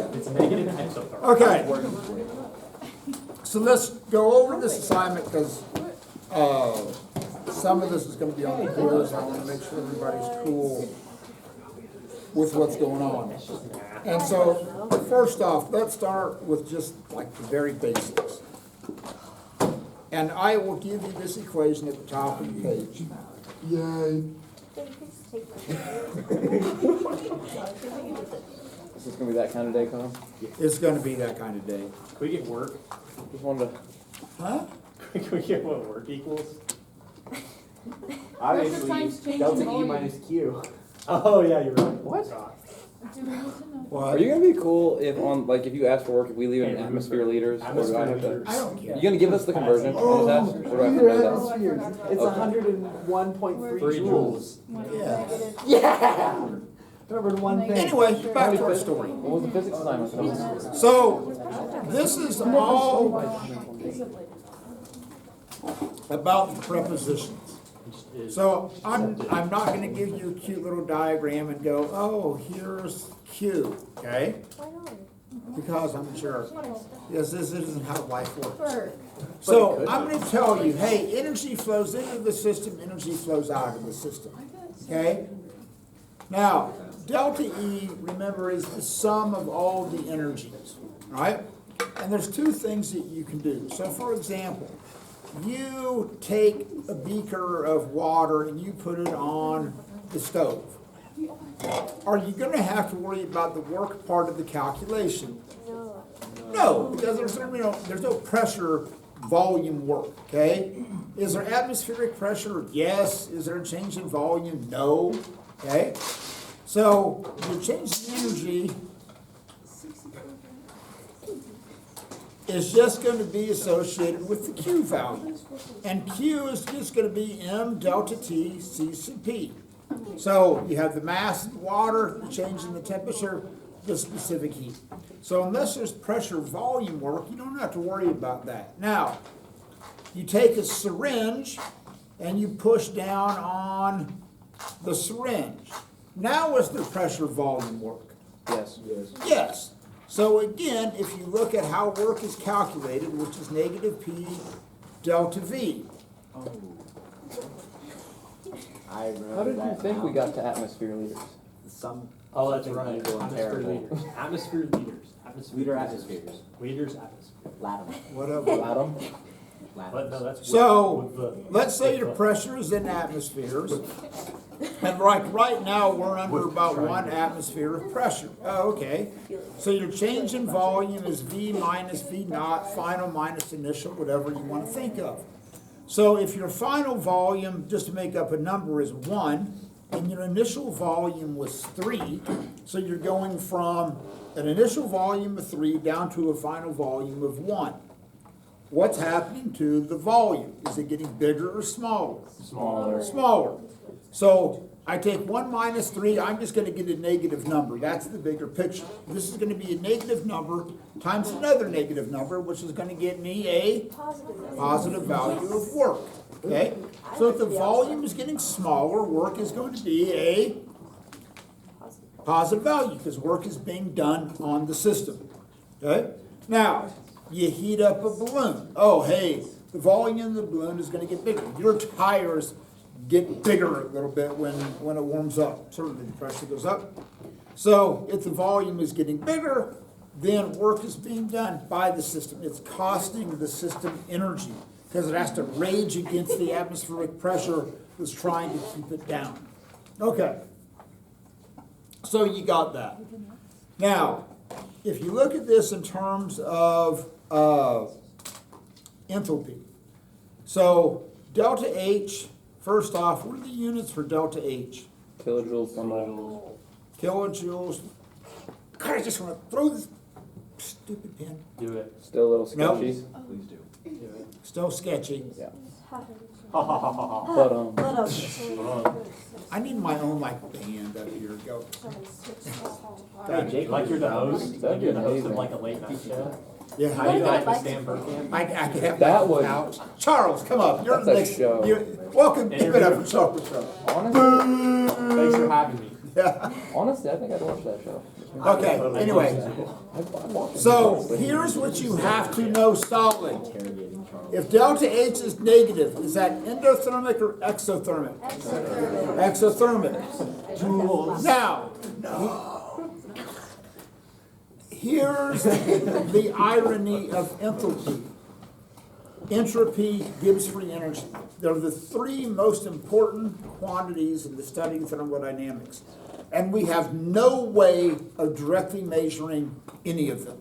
It's negative exotherm. Okay. So let's go over this assignment because some of this is going to be on the quiz. I want to make sure everybody's cool with what's going on. And so, first off, let's start with just like the very basics. And I will give you this equation at the top of the page. Yay. Is this gonna be that kind of day, Con? It's going to be that kind of day. Can we get work? Just wanted to. Huh? Can we get what work equals? Obviously, delta E minus Q. Oh, yeah, you're right. What? What? Are you gonna be cool if on if you ask for work, if we leave it in atmosphere liters, or do I have to? I don't care. You gonna give us the conversion on this test, or do I have to know that? It's 101.3 joules. Yeah. Yeah! Remembered one thing. Anyway, back to our story. What was the physics assignment? So, this is all about the prepositions. So, I'm not going to give you a cute little diagram and go, oh, here's Q, okay? Because I'm sure, yes, this isn't how life works. So, I'm going to tell you, hey, energy flows into the system, energy flows out of the system, okay? Now, delta E, remember, is the sum of all the energies, right? And there's two things that you can do. So, for example, you take a beaker of water and you put it on the stove. Are you going to have to worry about the work part of the calculation? No, because there's no pressure volume work, okay? Is there atmospheric pressure? Yes. Is there a change in volume? No. Okay? So, the change in energy is just going to be associated with the Q value. And Q is just going to be M delta T C sub P. So, you have the mass of the water, the change in the temperature, the specific heat. So, unless there's pressure volume work, you don't have to worry about that. Now, you take a syringe and you push down on the syringe. Now is the pressure volume work? Yes. Yes. So again, if you look at how work is calculated, which is negative P delta V. I remember How did you that think now. we got to atmosphere liters? Some Oh, that's something right. evil and Atmosphere terrible. liters. Atmosphere liters. Atmosphere Liter liters. atmospheres. Liters atmosphere. Latin. Whatever. Atom? But no, that's So, with the- let's say the pressure is in atmospheres. And right now, we're under about 1 atmosphere of pressure. Oh, okay. So your change in volume is V minus V naught, final minus initial, whatever you want to think of. So if your final volume, just to make up a number, is 1, and your initial volume was 3, so you're going from an initial volume of 3 down to a final volume of 1. What's happening to the volume? Is it getting bigger or smaller? Smaller. Smaller. So I take 1 minus 3, I'm just going to get a negative number. That's the bigger picture. This is going to be a negative number times another negative number, which is going to get me a positive value of work. Okay? So if the volume is getting smaller, work is going to be a positive value because work is being done on the system. Okay? Now, you heat up a balloon. Oh, hey, the volume of the balloon is going to get bigger. Your tires get bigger a little bit when it warms up. Certainly the pressure goes up. So if the volume is getting bigger, then work is being done by the system. It's costing the system energy because it has to rage against the atmospheric pressure that's trying to keep it down. Okay. So you got that. Now, if you look at this in terms of enthalpy, so delta H, first off, what are the units for delta H? Kilojoules per mole. Kilojoules. God, I just want to throw this stupid pen. Do it. Still a little Nope. sketchy. Please do. Do it. Still sketchy. Yeah. Ha ha ha ha ha. But I need my own like band up here. Go. Hey, Jake, Like you're the host. That'd Like be you're the host of amazing. like a late night show. Yeah. How do you like with Stan Bergkamp? I could have That my would- couch. Charles, come up. You're That's a the next. show. Welcome. Give it up for Charles. honestly, Thanks for having me. Yeah. honestly, I think I'd watch that show. Okay, anyway. So here's what you have to know solid. Interrogating Charles. If delta H is negative, is that endothermic or exothermic? Exothermic. Now, here's the irony of enthalpy. Entropy gives free energy. They're the three most important quantities in the study of thermodynamics. And we have no way of directly measuring any of them.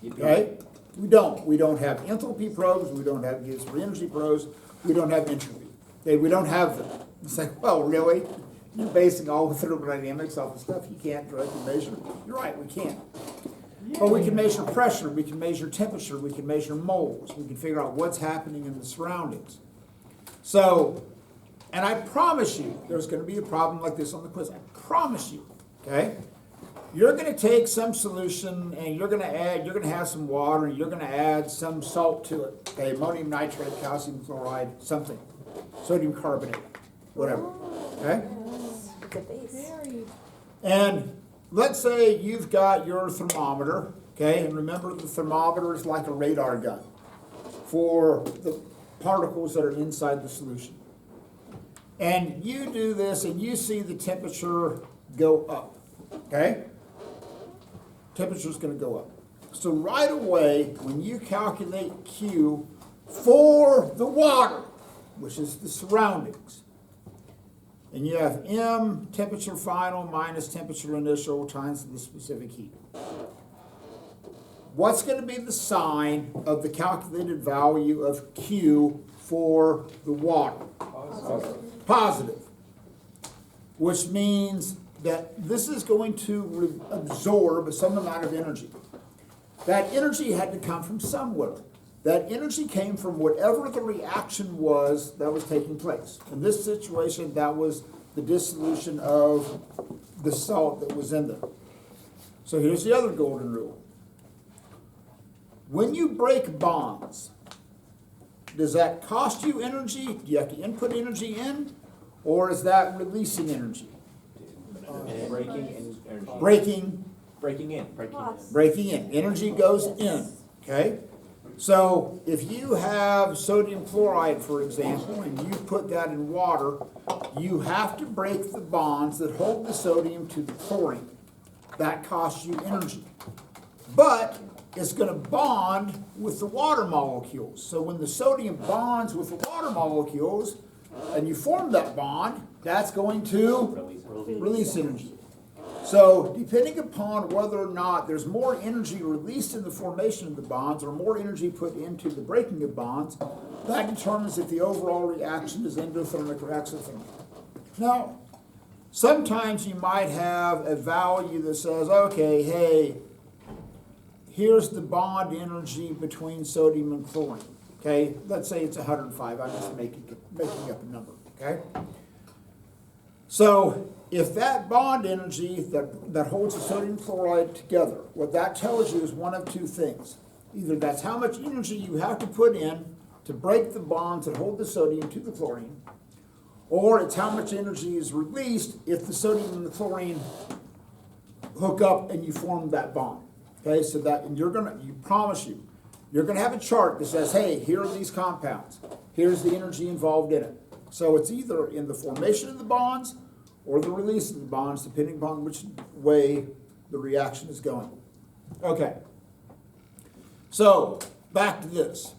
Okay? We don't. We don't have enthalpy probes. We don't have gives free energy probes. We don't have entropy. Okay? We don't have them. It's like, well, really? You're basing all of thermodynamics off of stuff you can't directly measure? You're right, we can't. But we can measure pressure, we can measure temperature, we can measure moles, we can figure out what's happening in the surroundings. So, and I promise you, there's going to be a problem like this on the quiz. I promise you, okay? You're going to take some solution and you're going to have some water and you're going to add some salt to it. Okay, ammonium nitrate, calcium chloride, something. Sodium carbonate, whatever, okay? The base. And let's say you've got your thermometer, okay, and remember the thermometer is like a radar gun for the particles that are inside the solution. And you do this and you see the temperature go up, okay? Temperature's gonna go up. So right away, when you calculate Q for the water, which is the surroundings, and you have M, temperature final, minus temperature initial, times the specific heat. What's going to be the sign of the calculated value of Q for the water? Positive. Which means that this is going to absorb some amount of energy. That energy had to come from somewhere. That energy came from whatever the reaction was that was taking place. In this situation, that was the dissolution of the salt that was in there. So here's the other golden rule. When you break bonds, does that cost you energy? Do you have to input energy in? Or is that releasing energy? Breaking in. Breaking in. Energy goes in, okay? So if you have sodium chloride, for example, and you put that in water, you have to break the bonds that hold the sodium to the chlorine. That costs you energy. But it's going to bond with the water molecules. So when the sodium bonds with the water molecules, and you form that bond, that's going to release energy. So, depending upon whether or not there's more energy released in the formation of the bonds or more energy put into the breaking of bonds, that determines if the overall reaction is endothermic or exothermic. Now, sometimes you might have a value that says, okay, hey, here's the bond energy between sodium and chlorine. Okay, let's say it's 105. I'm just making up a number, okay? So, if that bond energy that holds the sodium chloride together, what that tells you is one of two things. Either that's how much energy you have to put in to break the bonds that hold the sodium to the chlorine, or it's how much energy is released if the sodium and the chlorine hook up and you form that bond. Okay, so that, and you're gonna have a chart that says, hey, here are these compounds. Here's the energy involved in it. So it's either in the formation of the bonds or the release of the bonds, depending upon which way the reaction is going. Okay. So, back to this.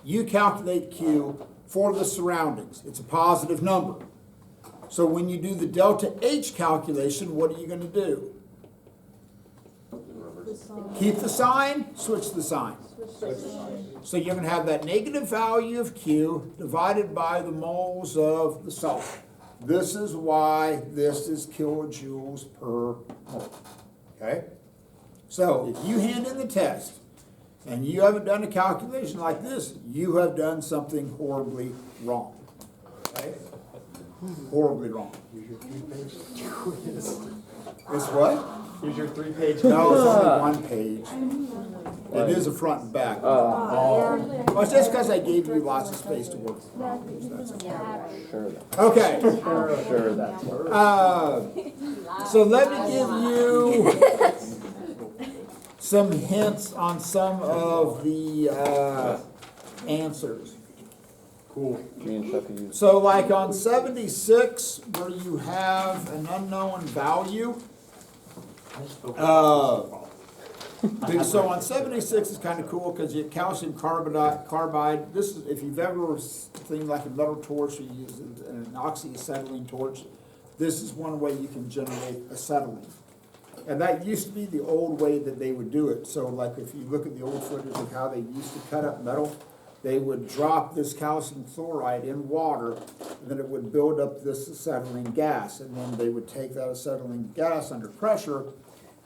You calculate Q for the surroundings. It's a positive number. So when you do the delta H calculation, what are you going to do? Keep the sign, switch the sign. So you're going to have that negative value of Q divided by the moles of the salt. This is why this is kilojoules per mole. Okay? So if you hand in the test and you haven't done a calculation like this, you have done something horribly wrong. Okay? Horribly wrong. It's what? Here's your 3-page. No, it's only one page. It is a front and back. Well, it's just because I gave you lots of space to work with. Sure. Okay. Sure, that's. So let me give you some hints on some of the answers. Cool. Me and Chuck can use. So like on 76, where you have an unknown value, so on 76 is kind of cool because you have calcium carbide. This is, if you've ever seen like a metal torch or you use an oxyacetylene torch, this is one way you can generate acetylene. And that used to be the old way that they would do it. So like if you look at the old footage of how they used to cut up metal, they would drop this calcium chloride in water, and then it would build up this acetylene gas. And then they would take that acetylene gas under pressure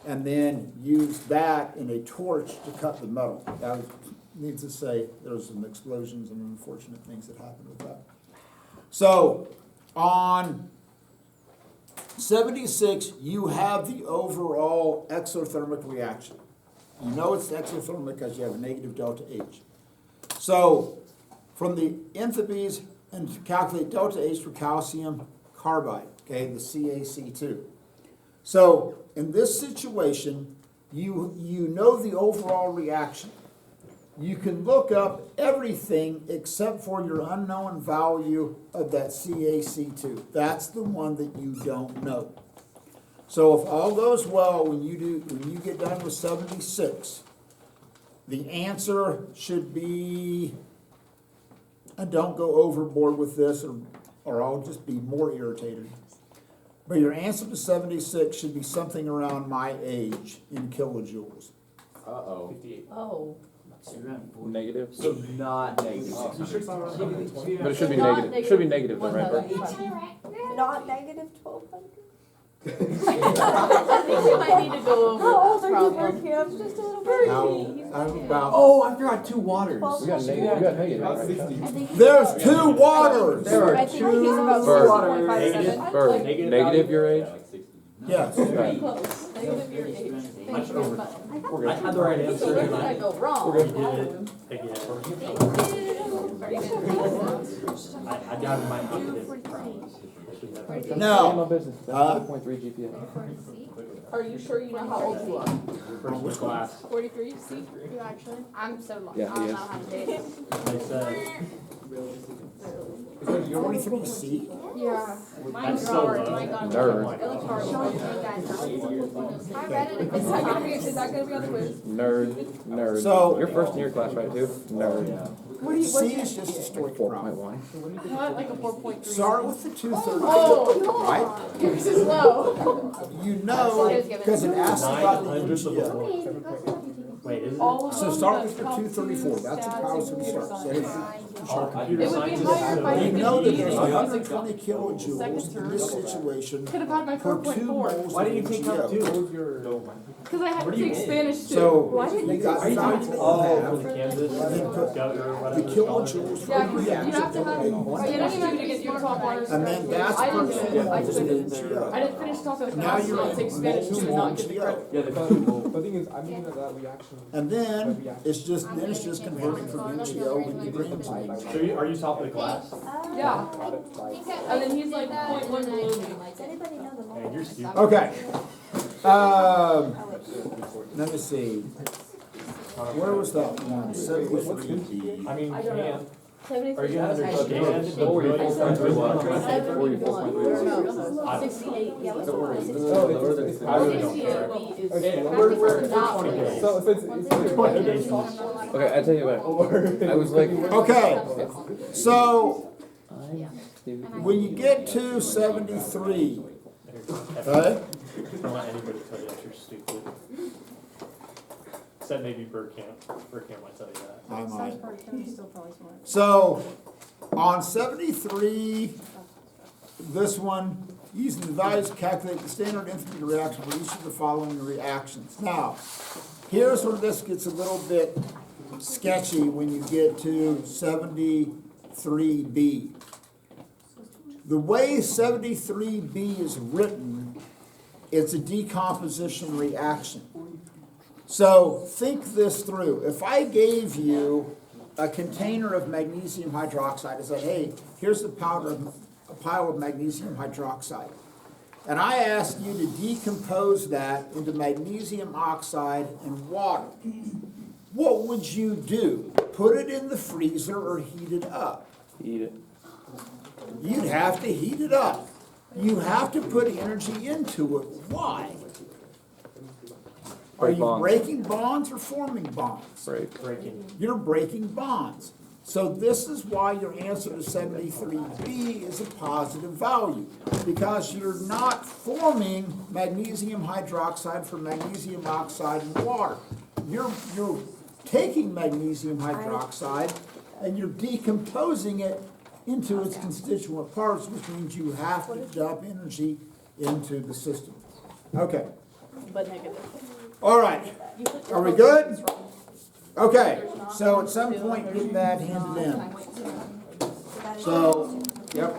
and then use that in a torch to cut the metal. Now, needs to say, there's some explosions and unfortunate things that happened with that. So, on 76, you have the overall exothermic reaction. You know it's exothermic because you have a negative delta H. So, from the enthalpies, and calculate delta H for calcium carbide, okay, the CaC2. So, in this situation, you know the overall reaction. You can look up everything except for your unknown value of that CaC2. That's the one that you don't know. So if all goes well, when you get done with 76, the answer should be, and don't go overboard with this or I'll just be more irritated. But your answer to 76 should be something around my age in kilojoules. Uh-oh. 58. Oh. Negative. So not negative. But it should be negative. It should be negative then, right? Bert? Not negative 1,200? I think we might need to go over How old that are you, problem. Berkey? I'm just a little birdie. I'm about, Oh, I forgot 2 waters. We got negative. We got negative, right? Chuck? there's 2 waters! There are I think he's about Bird. 4.57. Bert, negative your age? Yes. Right. Close. Negative your age. Thank you very much. We're I good. had the right So answer. where did I go wrong? We're good. Again. I I doubted my confidence. No. My business. That's 4.3 GPA. Are you sure you know how old you are? Which class? 43? See? You actually? I'm so lost. Yeah, I he don't is. know how to date. They said, 43C? Yeah. that's so low. Nerd. It looks horrible. I read it. Is that gonna be on the quiz? Nerd. Nerd. So- You're first in your class, right, too? Nerd. C is just a straight problem. 4.1. What? Like a 4.3? Start with the 230, Oh, right? yours is low. You know, because it asks about the 900th of a NGO. volt. Wait, is it? So start with your 234, that's the power's gonna start. So if All computer It would be scientists higher if I are- you did know that there's Yeah. 120 kilojoules in this situation Could have had my per 2 4.4. moles Why of didn't you take up NGO. 2? Because I had Where to do you take live? Spanish too. So, Why didn't you got Are you 5 talking? that you Oh, for have, the Kansas then put governor or the whatever. kilojoules for Yeah, the because you reaction. have to have Spanish too to get your top honors. And then that's I didn't do it. I just took the it. NGO. I didn't finish talking to Now class, so you're I'll take Spanish too and not get the credit. Yeah, the The thing is, I'm looking at that reaction. And then, it's just converting from NGO into grams. So are you top of the class? Yeah. And then he's like 0.1 below me. Does anybody know the Man, you're stupid. Okay. Let me see. Where was that one? 73B. I mean, I don't know. can. Are 73. you under I the said band? The brilliant friends with what? 68? Yeah, what's the one? I really don't care. We're 20K. So it's Okay, I tell you what. I was like, Okay, so I'm stupid. when you get to 73, okay? Don't let anybody tell you that you're stupid. Except maybe Burkamp. Burkamp might tell you that. I might. So, on 73, this one, using the values to calculate the standard enthalpy reaction for each of the following reactions. Now, here's where this gets a little bit sketchy when you get to 73B. The way 73B is written, it's a decomposition reaction. So think this through. If I gave you a container of magnesium hydroxide and said, hey, here's a pile of magnesium hydroxide. and I ask you to decompose that into magnesium oxide and water, what would you do? Put it in the freezer or heat it up? Eat it. You'd have to heat it up. You have to put energy into it. Why? Are Break you bonds. breaking bonds or forming bonds? Break. You're breaking bonds. So this is why your answer to 73B is a positive value, because you're not forming magnesium hydroxide from magnesium oxide and water. You're taking magnesium hydroxide and you're decomposing it into its constituent parts, which means you have to dump energy into the system. Okay, But negative. all right. Are we good? Okay, so at some point get that handed in. So, yep.